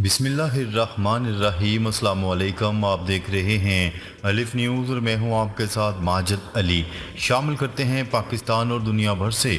بسم اللہ الرحمن الرحیم۔ السلام علیکم، آپ دیکھ رہے ہیں الف نیوز اور میں ہوں آپ کے ساتھ ماجد علی۔ شامل کرتے ہیں پاکستان اور دنیا بھر سے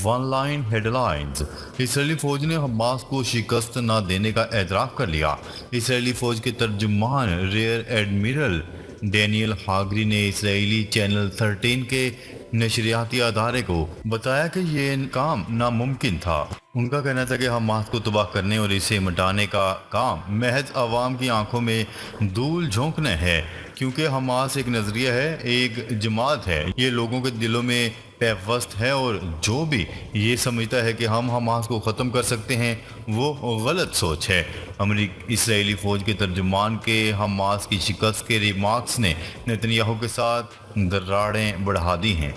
ون لائن ہیڈ لائنز۔ اسرائیلی فوج نے حماس کو شکست نہ دینے کا اعتراف کر لیا۔ اسرائیلی فوج کے ترجمان ریئر ایڈمرل ڈینیل ہاگری نے اسرائیلی چینل 13 کے نشریاتی ادارے کو بتایا کہ یہ کام ناممکن تھا۔ ان کا کہنا تھا کہ حماس کو تباہ کرنے اور اسے مٹانے کا کام محض عوام کی آنکھوں میں دھول جھونکنا ہے، کیونکہ حماس ایک نظریہ ہے، ایک جماعت ہے، یہ لوگوں کے دلوں میں پیوست ہے، اور جو بھی یہ سمجھتا ہے کہ ہم حماس کو ختم کر سکتے ہیں وہ غلط سوچ ہے۔ اسرائیلی فوج کے ترجمان کے حماس کی شکست کے ریمارکس نے نتنیاہو کے ساتھ دراڑیں بڑھا دی ہیں۔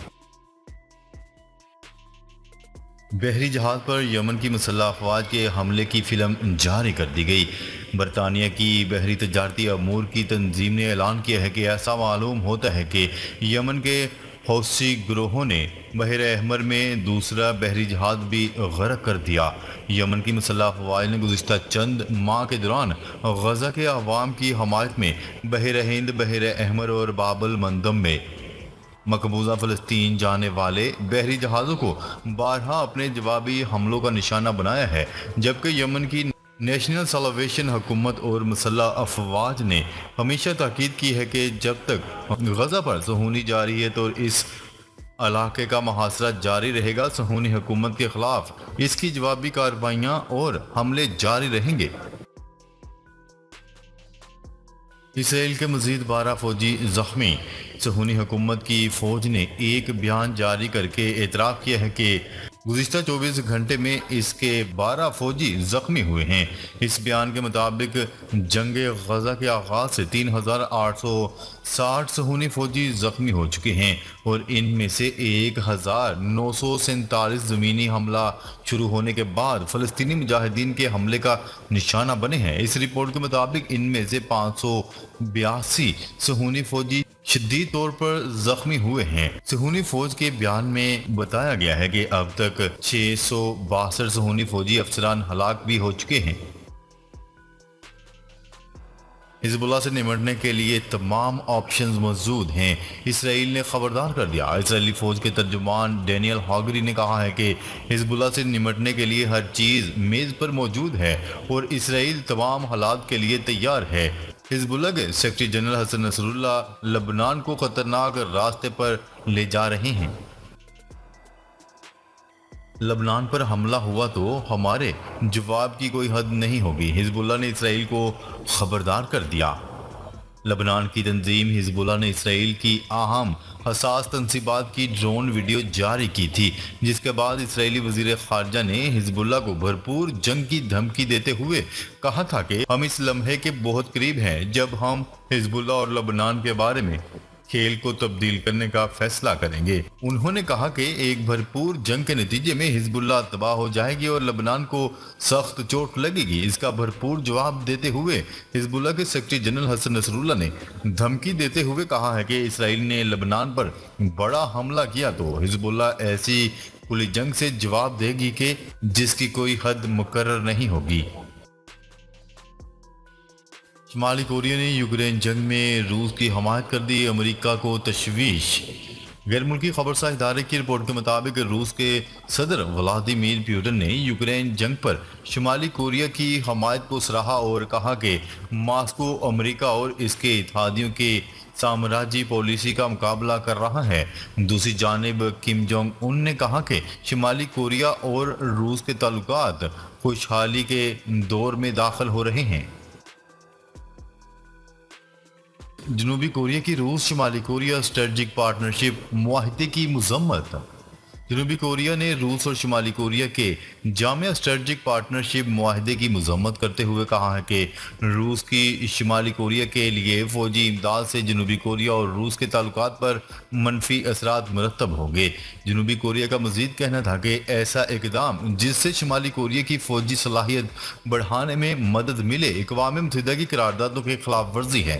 بحری جہاز پر یمن کی مسلح افواج کے حملے کی فلم جاری کر دی گئی۔ برطانیہ کی بحری تجارتی امور کی تنظیم نے اعلان کیا ہے کہ ایسا معلوم ہوتا ہے کہ یمن کے حوثی گروہوں نے بحر احمر میں دوسرا بحری جہاز بھی غرق کر دیا۔ یمن کی مسلح افواج نے گزشتہ چند ماہ کے دوران غزہ کے عوام کی حمایت میں بحر ہند، بحر احمر اور باب المندب میں مقبوضہ فلسطین جانے والے بحری جہازوں کو بارہا اپنے جوابی حملوں کا نشانہ بنایا ہے، جبکہ یمن کی نیشنل سیلویشن حکومت اور مسلح افواج نے ہمیشہ تاکید کی ہے کہ جب تک غزہ پر صہیونی جاری ہے تو اس علاقے کا محاصرہ جاری رہے گا۔ صہیونی حکومت کے خلاف اس کی جوابی کارروائیاں اور حملے جاری رہیں گے۔ اسرائیل کے مزید 12 فوجی زخمی۔ صہیونی حکومت کی فوج نے ایک بیان جاری کر کے اعتراف کیا ہے کہ گزشتہ 24 گھنٹے میں اس کے 12 فوجی زخمی ہوئے ہیں۔ اس بیان کے مطابق جنگ غزہ کے آغاز سے 3860 صہیونی فوجی زخمی ہو چکے ہیں، اور ان میں سے 1947 زمینی حملہ شروع ہونے کے بعد فلسطینی مجاہدین کے حملے کا نشانہ بنے ہیں۔ اس رپورٹ کے مطابق ان میں سے 582 صہیونی فوجی شدید طور پر زخمی ہوئے ہیں۔ صہیونی فوج کے بیان میں بتایا گیا ہے کہ اب تک 662 صہیونی فوجی افسران ہلاک بھی ہو چکے ہیں۔ حزب اللہ سے نمٹنے کے لیے تمام آپشنز موجود ہیں، اسرائیل نے خبردار کر دیا۔ اسرائیلی فوج کے ترجمان ڈینیل ہاگری نے کہا ہے کہ حزب اللہ سے نمٹنے کے لیے ہر چیز میز پر موجود ہے اور اسرائیل تمام حالات کے لیے تیار ہے۔ حزب اللہ کے سیکرٹری جنرل حسن نصر اللہ لبنان کو خطرناک راستے پر لے جا رہے ہیں۔ لبنان پر حملہ ہوا تو ہمارے جواب کی کوئی حد نہیں ہوگی، حزب اللہ نے اسرائیل کو خبردار کر دیا۔ لبنان کی تنظیم حزب اللہ نے اسرائیل کی اہم حساس تنصیبات کی ڈرون ویڈیو جاری کی تھی، جس کے بعد اسرائیلی وزیر خارجہ نے حزب اللہ کو بھرپور جنگ کی دھمکی دیتے ہوئے کہا تھا کہ ہم اس لمحے کے بہت قریب ہیں جب ہم حزب اللہ اور لبنان کے بارے میں کھیل کو تبدیل کرنے کا فیصلہ کریں گے۔ انہوں نے کہا کہ ایک بھرپور جنگ کے نتیجے میں حزب اللہ تباہ ہو جائے گی اور لبنان کو سخت چوٹ لگے گی۔ اس کا بھرپور جواب دیتے ہوئے حزب اللہ کے سیکرٹری جنرل حسن نصر اللہ نے دھمکی دیتے ہوئے کہا ہے کہ اسرائیل نے لبنان پر بڑا حملہ کیا تو حزب اللہ ایسی کھلی جنگ سے جواب دے گی کہ جس کی کوئی حد مقرر نہیں ہوگی۔ شمالی کوریا نے یوکرین جنگ میں روس کی حمایت کر دی، امریکہ کو تشویش۔ غیر ملکی خبرساز ادارے کی رپورٹ کے مطابق روس کے صدر ولادیمیر پیوٹن نے یوکرین جنگ پر شمالی کوریا کی حمایت کو سراہا اور کہا کہ ماسکو امریکہ اور اس کے اتحادیوں کے سامراجی پالیسی کا مقابلہ کر رہا ہے۔ دوسری جانب کم جونگ ان نے کہا کہ شمالی کوریا اور روس کے تعلقات خوشحالی کے دور میں داخل ہو رہے ہیں۔ جنوبی کوریا کی روس شمالی کوریا اسٹریٹجک پارٹنرشپ معاہدے کی مذمت۔ جنوبی کوریا نے روس اور شمالی کوریا کے جامع اسٹریٹجک پارٹنرشپ معاہدے کی مذمت کرتے ہوئے کہا ہے کہ روس کی شمالی کوریا کے لیے فوجی امداد سے جنوبی کوریا اور روس کے تعلقات پر منفی اثرات مرتب ہوں گے۔ جنوبی کوریا کا مزید کہنا تھا کہ ایسا اقدام جس سے شمالی کوریا کی فوجی صلاحیت بڑھانے میں مدد ملے، اقوام متحدہ کی قراردادوں کی خلاف ورزی ہے۔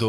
2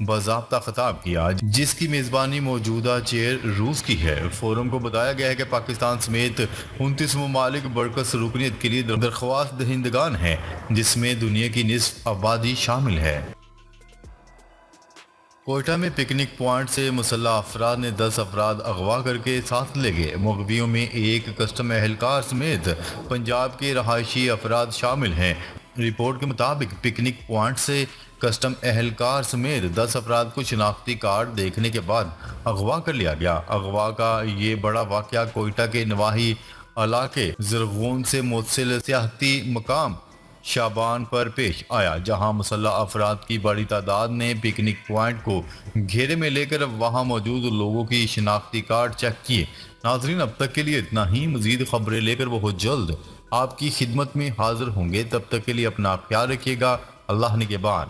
باضابطہ خطاب کیا، جس کی میزبانی موجودہ چیئر روس کی ہے۔ فورم کو بتایا گیا ہے کہ پاکستان سمیت 29 ممالک برکس رکنیت کے لیے درخواست دہندگان ہیں، جس میں دنیا کی نصف آبادی شامل ہے۔ کوئٹہ میں پکنک پوائنٹ سے مسلح افراد نے 10 افراد اغوا کر کے ساتھ لے گئے۔ مغویوں میں ایک کسٹم اہلکار سمیت پنجاب کے رہائشی افراد شامل ہیں۔ رپورٹ کے مطابق پکنک پوائنٹ سے کسٹم اہلکار سمیت 10 افراد کو شناختی کارڈ دیکھنے کے بعد اغوا کر لیا گیا۔ اغوا کا یہ بڑا واقعہ کوئٹہ کے نواحی علاقے زرغون سے موصل سیاحتی مقام شابان پر پیش آیا، جہاں مسلح افراد کی بڑی تعداد نے پکنک پوائنٹ کو گھیرے میں لے کر وہاں موجود لوگوں کی شناختی کارڈ چیک کیے۔ ناظرین، اب تک کے لیے اتنا ہی۔ مزید خبریں لے کر بہت جلد آپ کی خدمت میں حاضر ہوں گے۔ تب تک کے لیے اپنا خیال رکھیے گا۔ اللہ نگہبان۔